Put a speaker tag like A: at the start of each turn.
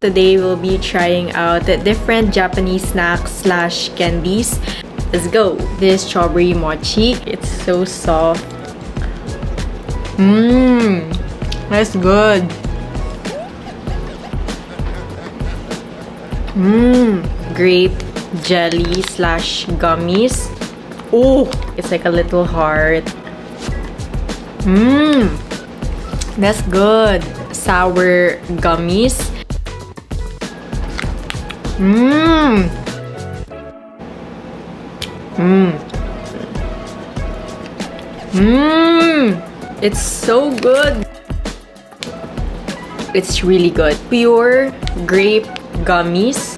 A: Today we'll be trying out different Japanese snacks slash candies. Let's go. This strawberry mochi. It's so soft. That's good. Grape jelly slash gummies. Oh, it's like a little heart. That's good. Sour gummies. It's so good. It's really good. Pure grape gummies.